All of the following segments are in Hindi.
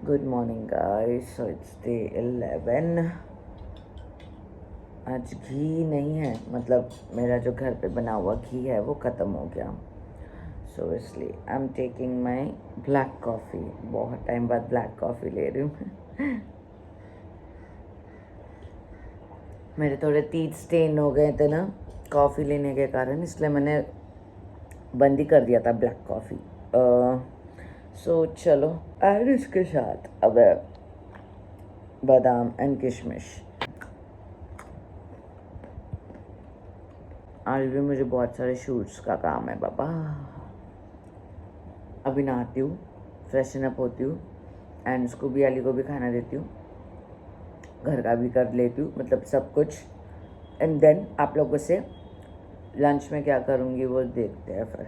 Good morning guys, so it's day 11। आज घी नहीं है, मतलब मेरा जो घर पे बना हुआ घी है वो ख़त्म हो गया। सो इसलिए I am taking my black coffee. बहुत टाइम बाद ब्लैक कॉफ़ी ले रही हूँ। मेरे थोड़े टीथ स्टेन हो गए थे ना कॉफ़ी लेने के कारण, इसलिए मैंने बंद ही कर दिया था ब्लैक कॉफ़ी। सो चलो, और इसके साथ अब बादाम एंड किशमिश। आज भी मुझे बहुत सारे शूट्स का काम है बाबा। अभी नहाती हूँ, फ्रेशन अप होती हूँ एंड उसको भी, अली को भी खाना देती हूँ, घर का भी कर लेती हूँ, मतलब सब कुछ। एंड देन आप लोगों से लंच में क्या करूँगी वो देखते हैं फिर।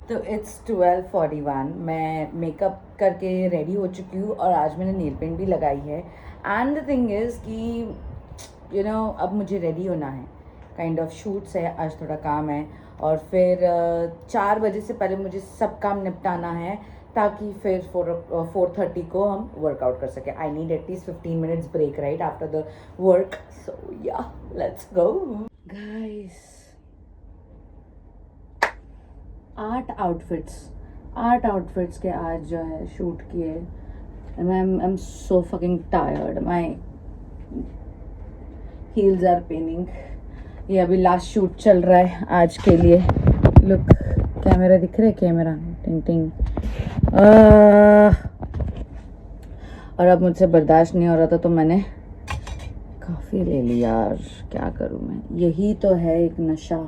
तो इट्स 12:41। मैं मेकअप करके रेडी हो चुकी हूँ और आज मैंने नेल पेंट भी लगाई है। एंड द थिंग इज़ कि अब मुझे रेडी होना है। काइंड ऑफ शूट्स है, आज थोड़ा काम है और फिर 4 बजे से पहले मुझे सब काम निपटाना है ताकि फिर 4:30 को हम वर्कआउट कर सकें। I need at least 15 minutes break right after the work. So yeah let's go guys. 8 outfits के आज जो है शूट किए। I am so fucking tired, my heels are paining. ये अभी लास्ट शूट चल रहा है आज के लिए। लुक, कैमरा दिख रहा है, कैमरा टिंग टिंग। और अब मुझसे बर्दाश्त नहीं हो रहा था तो मैंने काफ़ी ले लिया। यार क्या करूँ मैं, यही तो है एक नशा।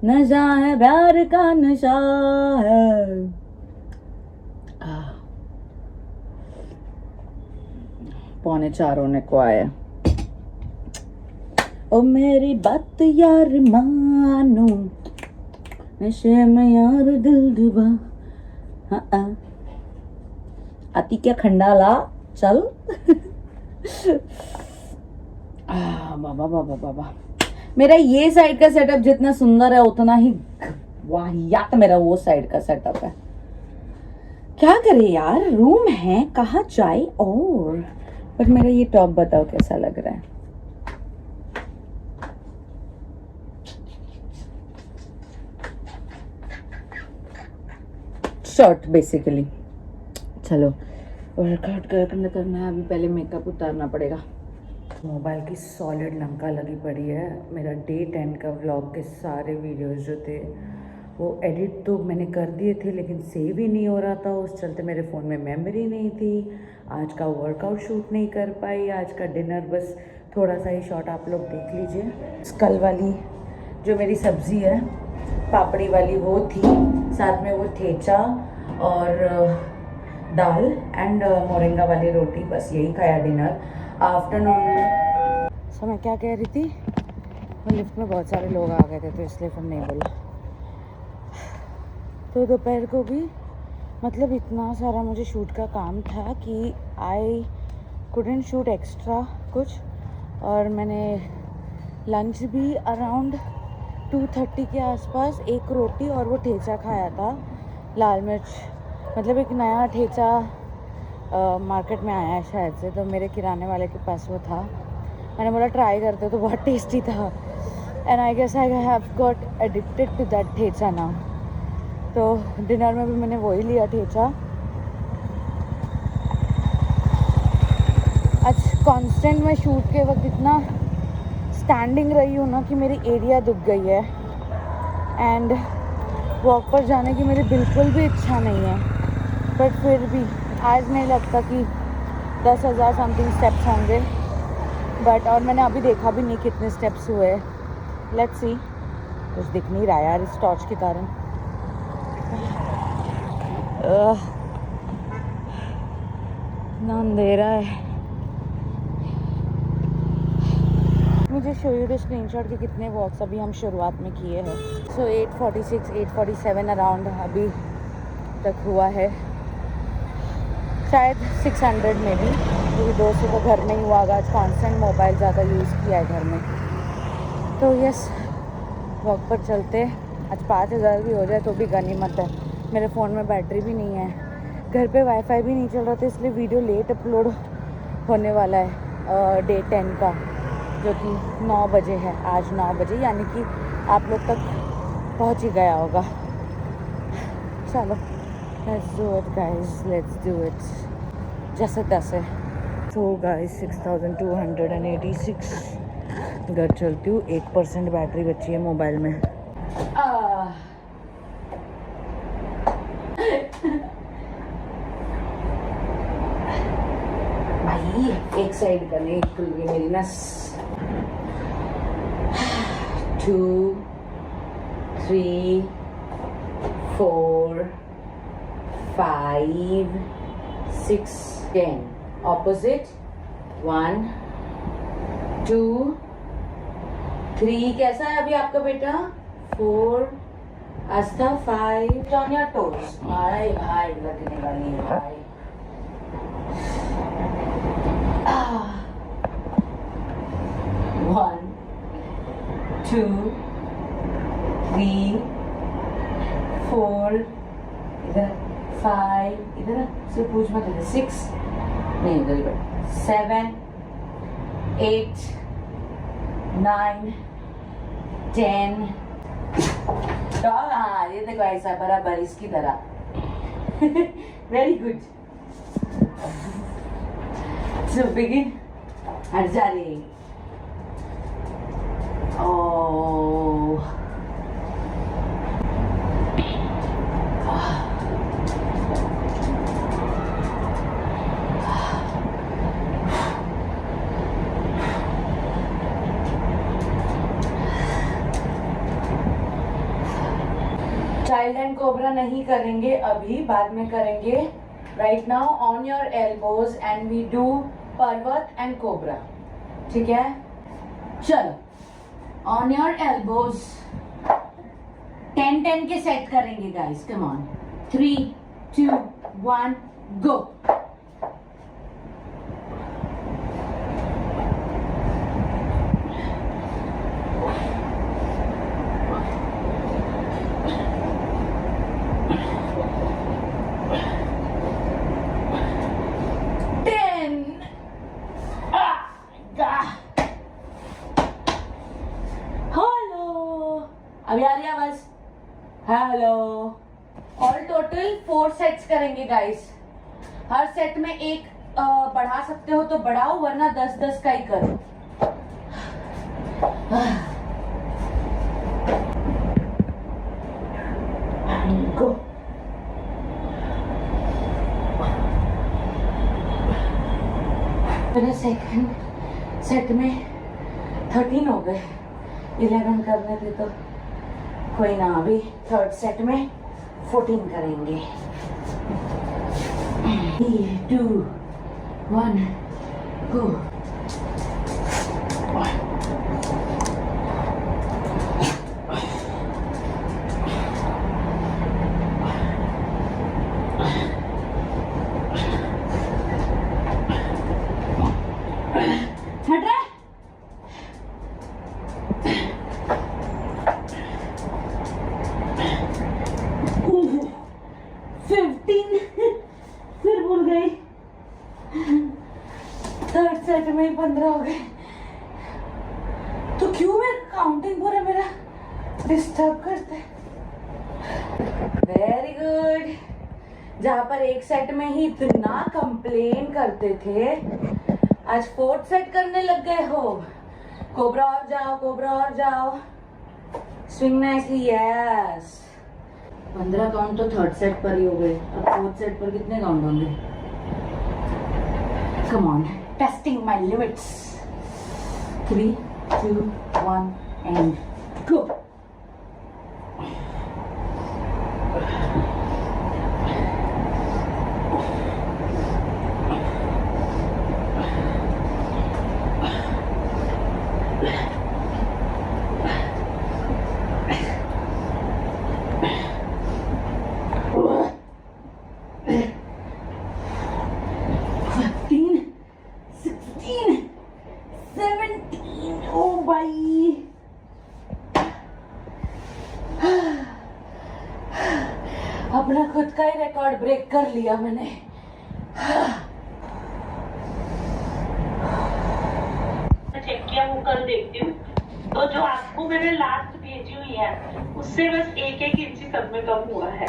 नशा है प्यार का, नशा है। 3:45 होने को आया। ओ मेरी बात यार मानो, नशे में यार दिल डूबा। हाँ आती क्या खंडाला, चल। बाबा बाबा बाबा, मेरा ये साइड का सेटअप जितना सुंदर है उतना ही वाहियात मेरा वो साइड का सेटअप है। क्या करे यार, रूम है, कहाँ जाए। और बट मेरा ये टॉप बताओ कैसा लग रहा है। Short basically. चलो वर्कआउट करना है, अभी पहले मेकअप उतारना पड़ेगा। मोबाइल की सॉलिड लंका लगी पड़ी है। मेरा डे 10 का व्लॉग के सारे वीडियोस जो थे वो एडिट तो मैंने कर दिए थे, लेकिन सेव ही नहीं हो रहा था। उस चलते मेरे फ़ोन में मेमोरी नहीं थी। आज का वर्कआउट शूट नहीं कर पाई। आज का डिनर बस थोड़ा सा ही शॉट आप लोग देख लीजिए। कल वाली जो मेरी सब्ज़ी है पापड़ी वाली वो थी, साथ में वो ठेचा और दाल एंड मोरिंगा वाली रोटी, बस यही खाया डिनर आफ्टरनून में। सो मैं क्या कह रही थी, वो लिफ्ट में बहुत सारे लोग आ गए थे तो इसलिए फिर नहीं बोला। तो दोपहर को भी मतलब इतना सारा मुझे शूट का काम था कि आई कुडंट शूट एक्स्ट्रा कुछ। और मैंने लंच भी अराउंड 2:30 के आसपास एक रोटी और वो ठेचा खाया था, लाल मिर्च। मतलब एक नया ठेचा मार्केट में आया है शायद से, तो मेरे किराने वाले के पास वो था। मैंने बोला ट्राई करते तो बहुत टेस्टी था। And I guess I have got addicted to that thecha now. तो डिनर में भी मैंने वही लिया ठेचा। आज कांस्टेंट में शूट के वक्त इतना स्टैंडिंग रही हूँ ना कि मेरी एरिया दुख गई है एंड वॉक पर जाने की मेरी बिल्कुल भी इच्छा नहीं है। बट फिर भी आज नहीं लगता कि 10,000 समथिंग स्टेप्स होंगे। बट और मैंने अभी देखा भी नहीं कितने स्टेप्स हुए। Let's see. कुछ दिख नहीं रहा यार इस टॉर्च के कारण। इतना अंधेरा है। मुझे शो यू द स्क्रीनशॉट के कितने वॉक्स अभी हम शुरुआत में किए हैं। सो 8:46 8:47 अराउंड अभी तक हुआ है, शायद 600 में भी, क्योंकि 200 तो घर में ही हुआ। आज कॉन्स्टेंट मोबाइल ज़्यादा यूज़ किया है घर में। तो यस, वॉक पर चलते। आज 5,000 भी हो जाए तो भी गनीमत है। मेरे फ़ोन में बैटरी भी नहीं है, घर पे वाईफाई भी नहीं चल रहा था, इसलिए वीडियो लेट अपलोड होने वाला है डे 10 का, जो कि 9 बजे है। आज 9 बजे, यानी कि आप लोग तक पहुंच ही गया होगा। चलो let's do it guys, let's do it जैसे तैसे। तो गाइस 6286 घर चलती हूँ। 1% बैटरी बची है मोबाइल में। भाई एक साइड करने खुल गई मेरी नस। 2 3 4 5 6 10 ऑपोजिट 1 2 3। कैसा है अभी आपका बेटा? 4 आस्था 5 ऑन योर टोज। भाई भाई लगने वाली है भाई। 1 2 3 4 इधर 5 इधर से पूछ मत, इधर 6 नहीं इधर 7 8 9 10। हाँ ये देखो ऐसा बराबर इसकी तरह। Very good. So begin. हट जा रही। ओह चाइल्ड एंड कोबरा नहीं करेंगे अभी, बाद में करेंगे। Right now on your elbows and we do पर्वत एंड कोबरा। ठीक है, चलो ऑन योर एल्बोज 10-10 के सेट करेंगे गाइस। कम ऑन, 3 2 1 गो। अभी आ रही आवाज? हेलो। ऑल टोटल 4 सेट्स करेंगे गाइस। हर सेट में एक बढ़ा सकते हो तो बढ़ाओ, वरना 10-10 का ही करो। गो। मेरे सेकंड सेट में 13 हो गए, 11 करने थे तो कोई ना। अभी थर्ड सेट में 14 करेंगे। 3 2 1 गो। हट रहा 15 फिर भूल गई। थर्ड सेट में ही 15 हो गए। तो क्यों मैं काउंटिंग पूरा मेरा डिस्टर्ब करते। Very good. जहां पर एक सेट में ही इतना कंप्लेन करते थे, आज 4th सेट करने लग गए हो। कोबरा और जाओ, कोबरा और जाओ। Swing nicely, yes. 15 काउंट तो थर्ड सेट पर ही हो गए, अब 4th सेट पर कितने काउंट होंगे? Come on, testing my limits. 3 2 1 and go. खुद का ही रिकॉर्ड ब्रेक कर लिया मैंने। चेक किया, वो कल देखती हूँ। तो जो आपको मैंने लास्ट भेजी हुई है उससे बस 1-1 इंच सब में कम हुआ है।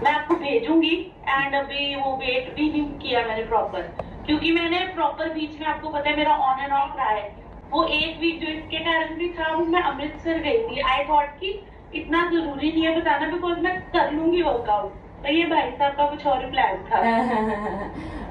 मैं आपको भेजूंगी। एंड अभी वो वेट भी नहीं किया मैंने प्रॉपर, क्योंकि मैंने प्रॉपर बीच में, आपको पता है मेरा ऑन एंड ऑफ रहा है। वो एक वीक जो इसके कारण भी था, वो मैं अमृतसर गई थी। आई थॉट कि इतना जरूरी नहीं है बताना, बिकॉज मैं कर लूंगी वर्कआउट। तो ये भाई साहब का कुछ और प्लान था।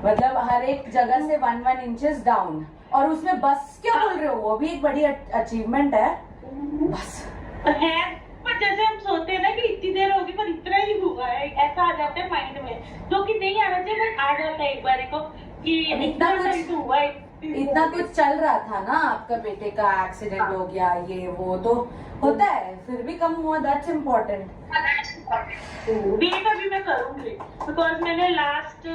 मतलब हर एक जगह से 1-1 इंचेस डाउन, और उसमें बस क्या बोल रहे हो, वो भी एक बड़ी अचीवमेंट है। बस है, पर जैसे हम सोचते हैं ना कि इतनी देर होगी, पर इतना ही हुआ है, ऐसा आ जाता है माइंड में, जो कि नहीं आना चाहिए, बट आ जाता है एक बार को कि इतना हुआ है। इतना कुछ चल रहा था ना, आपका बेटे का एक्सीडेंट हो गया, ये वो तो होता है, फिर भी कम हुआ, दैट्स इम्पोर्टेंट। वेट अभी मैं करूंगी, बिकॉज मैंने लास्ट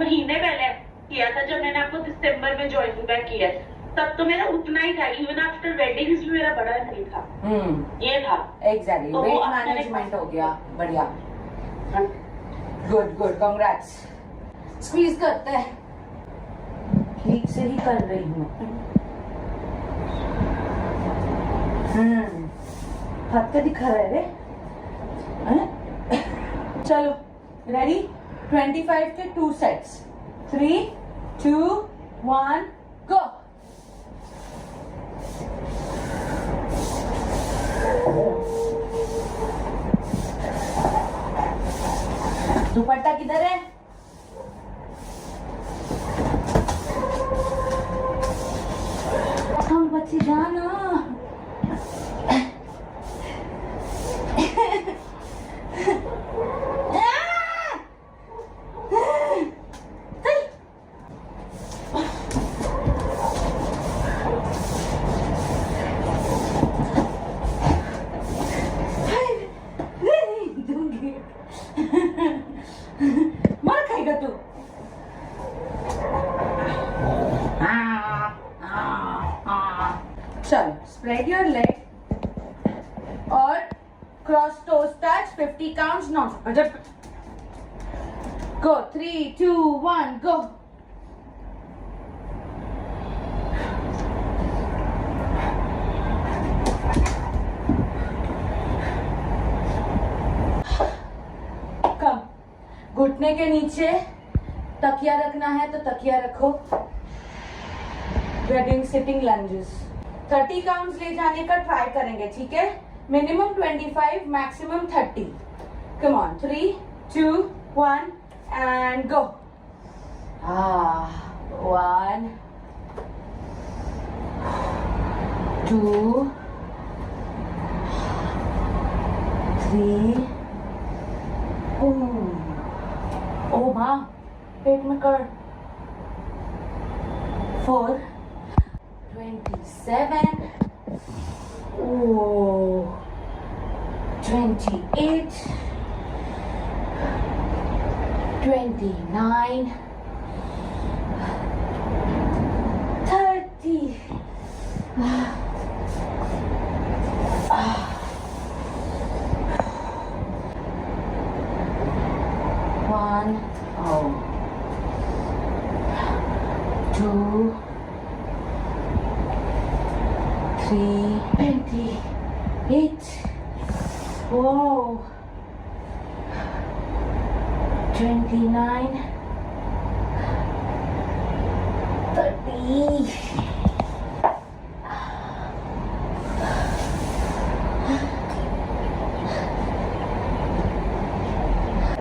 महीने पहले किया था, जब मैंने आपको दिसंबर में ज्वाइनिंग बैक किया, तब तो मेरा उतना ही था। इवन आफ्टर वेडिंग भी मेरा बड़ा नहीं था। ये था एग्जैक्टली, वेट मैनेजमेंट हो गया, बढ़िया, गुड गुड, कांग्रेट्स। स्क्वीज करते हैं, ठीक से ही कर रही हूँ। हाथ का दिखा रहा है रे। चलो रेडी, 25 के 2 सेट्स, 3, 2, 1 गो। दुपट्टा किधर है? हम बच्चे जाना। मार खाएगा तू। चलो, स्प्रेड योर लेग और cross toes touch, 50 counts non. Go, 3, 2, 1 go. Come, घुटने के नीचे तकिया रखना है तो तकिया रखो। वेडिंग सिटिंग लंजेस 30 काउंट्स ले जाने का ट्राई करेंगे, ठीक है? Minimum 25, maximum 30। Come on, 3, 2, 1 and go. 1, 2, 3। ओ माँ, पेट में कर। 4, 27, 28, 29, 30. 1, 2, 3, 28. Whoa. 29, 30.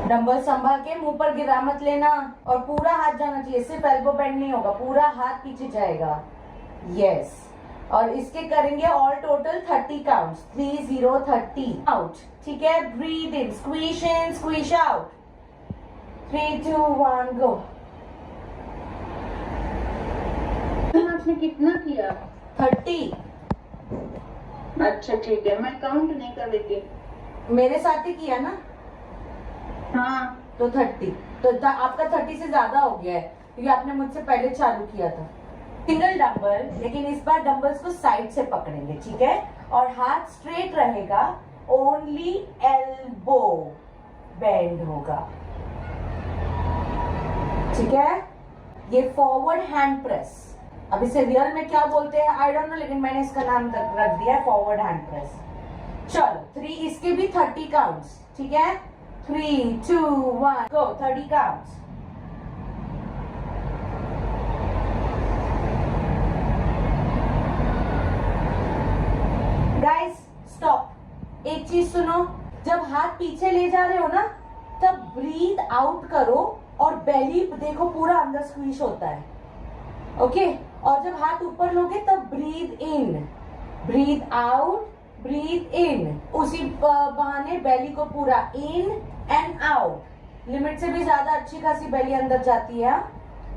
डंबल संभाल के, मुंह पर गिरा मत लेना, और पूरा हाथ जाना चाहिए, सिर्फ एल्बो बेंड नहीं होगा, पूरा हाथ पीछे जाएगा। यस, और इसके करेंगे ऑल टोटल 30 काउंट्स, 30, 30 आउट, ठीक है? ब्रीथ इन, स्क्वीश आउट। 3, 2, 1 गो। आपने कितना किया? 30। अच्छा ठीक है, मैं काउंट नहीं कर रही थी। मेरे साथ ही किया ना? हाँ तो 30, तो आपका 30 से ज्यादा हो गया है, क्योंकि आपने मुझसे पहले चालू किया था। सिंगल डंबल, लेकिन इस बार डंबल्स को साइड से पकड़ेंगे, ठीक है? और हाथ स्ट्रेट रहेगा, ओनली एल्बो, बेंड होगा, ठीक है। ये फॉरवर्ड हैंड प्रेस, अब इसे रियल में क्या बोलते हैं आई डोंट नो, लेकिन मैंने इसका नाम रख दिया है फॉरवर्ड हैंड प्रेस। चलो 3, इसके भी 30 काउंट्स, ठीक है। 3, 2, 1 गो, 30 काउंट्स। गाइस स्टॉप, एक चीज सुनो, जब हाथ पीछे ले जा रहे हो ना तब ब्रीथ आउट करो और बेली देखो पूरा अंदर स्क्वीज होता है, ओके। और जब हाथ ऊपर लोगे तब ब्रीथ इन, ब्रीथ आउट, ब्रीथ इन, उसी बहाने बेली को पूरा इन एंड आउट। लिमिट से भी ज्यादा अच्छी खासी बेली अंदर जाती है,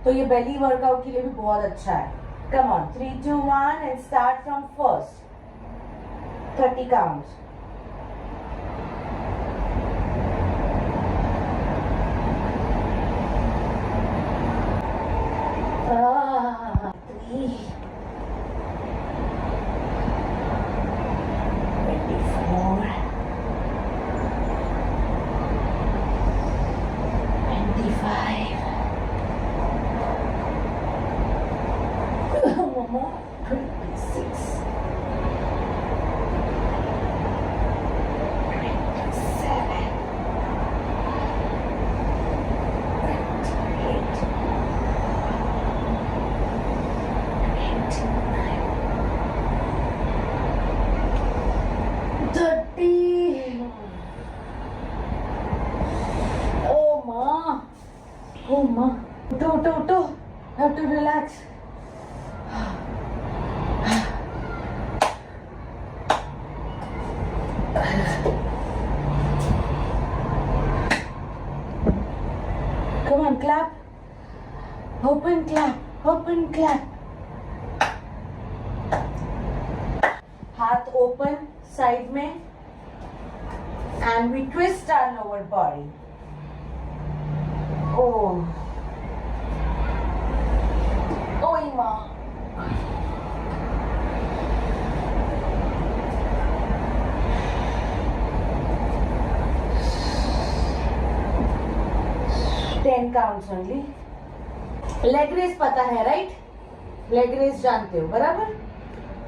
तो ये बेली वर्कआउट के लिए भी बहुत अच्छा है। Come on, 3, 2, 1 and start from first 30 counts. Ah, 3, 24, 25. One more, 26. 30. Oh ma. Uto. Have to relax. Come on, clap. Open, clap. Open, clap. हाथ ओपन साइड में and we twist our lower body. Oh ओए माँ, ten counts only. Leg raise पता है राइट? लेग रेस जानते हो बराबर?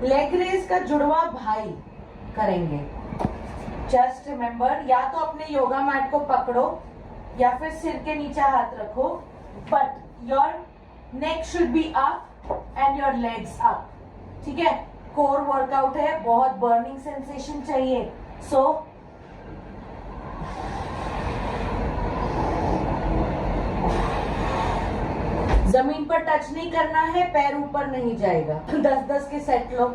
लेग रेस का जुड़वा भाई करेंगे। जस्ट रिमेम्बर, या तो अपने योगा मैट को पकड़ो या फिर सिर के नीचे हाथ रखो, but your neck should be up and your legs up, ठीक है। कोर वर्कआउट है, बहुत बर्निंग सेंसेशन चाहिए, सो जमीन पर टच नहीं करना है, पैर ऊपर नहीं जाएगा। 10-10 के सेट लो।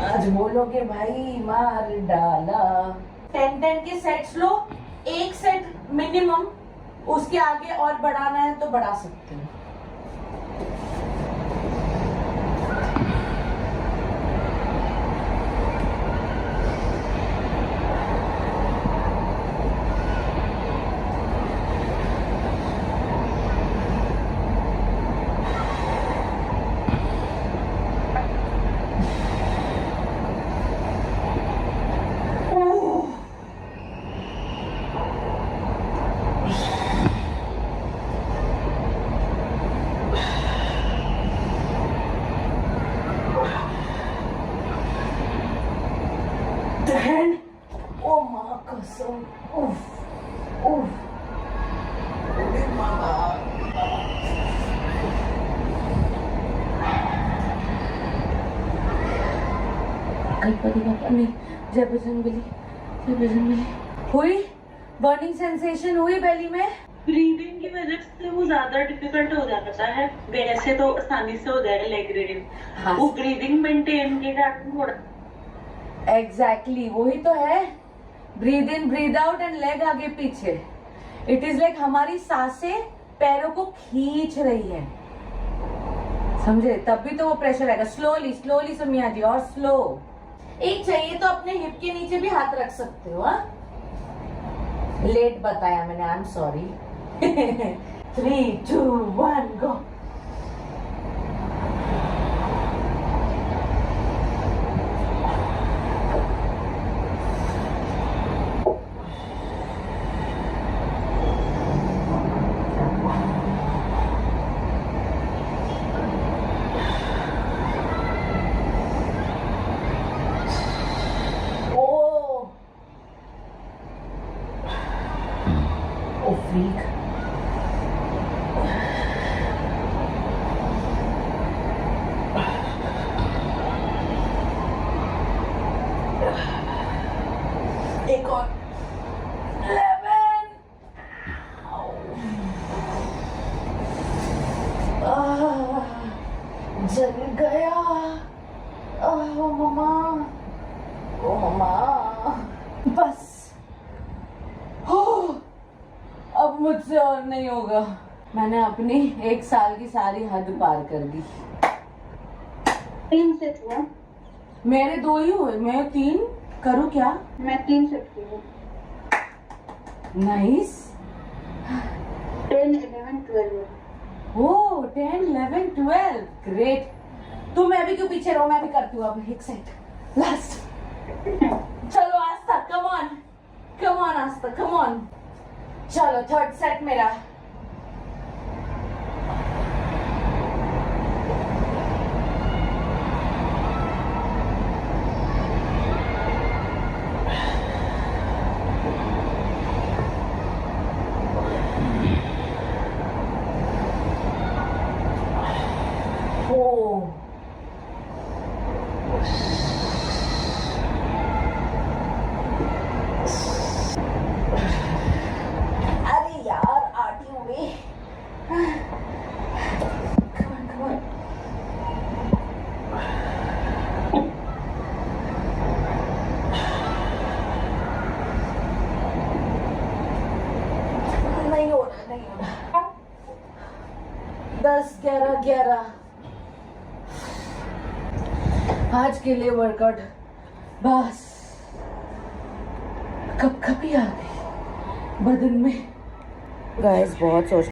आज बोलोगे भाई मार डाला। 10-10 के सेट्स लो, एक सेट मिनिमम, उसके आगे और बढ़ाना है तो बढ़ा सकते हो। Oh माँ कसम, उफ उफ, गणपति बाबा नहीं, जय बजरंगबली हुई। बर्निंग सेंसेशन हुई बेली में। ब्रीदिंग की वजह से वो ज्यादा डिफिकल्ट हो जाता है, वैसे तो आसानी से हो जाएगा लेग रेस। हाँ। वो ब्रीदिंग मेंटेन के कारण थोड़ा एग्जैक्टली वही तो है, breathe in breathe out and leg आगे पीछे। इट इज लाइक हमारी सांसें पैरों को खींच रही है, समझे? तब भी तो वो प्रेशर आएगा। स्लोली समिया जी, और स्लो। एक चाहिए तो अपने हिप के नीचे भी हाथ रख सकते हो। हाँ, लेट बताया मैंने, आई एम सॉरी। 3, 2, 1 गो। एक और 11 जल गया। ओ मम्मा, ओ मम्मा, बस हो, अब मुझसे और नहीं होगा। मैंने अपनी 1 साल की सारी हद पार कर दी। 3 सेट हुआ। मेरे 2 ही हुए, मैं 3 करूँ क्या? मैं 3 सेट की हूँ। नाइस। 10, 11, 12। ओ 10, 11, 12 ग्रेट। तुम मैं भी क्यों पीछे रहो, मैं भी करती हूँ अब एक सेट लास्ट। चलो आस्था, come on Aastha, come on. चलो 3rd सेट मेरा। अरे यार आती हूँ मैं। Come on. नहीं हो रहा। 10, 11, 11। आज के लिए वर्कआउट बस कब कभी आ गई बदन में। गाइस बहुत सोच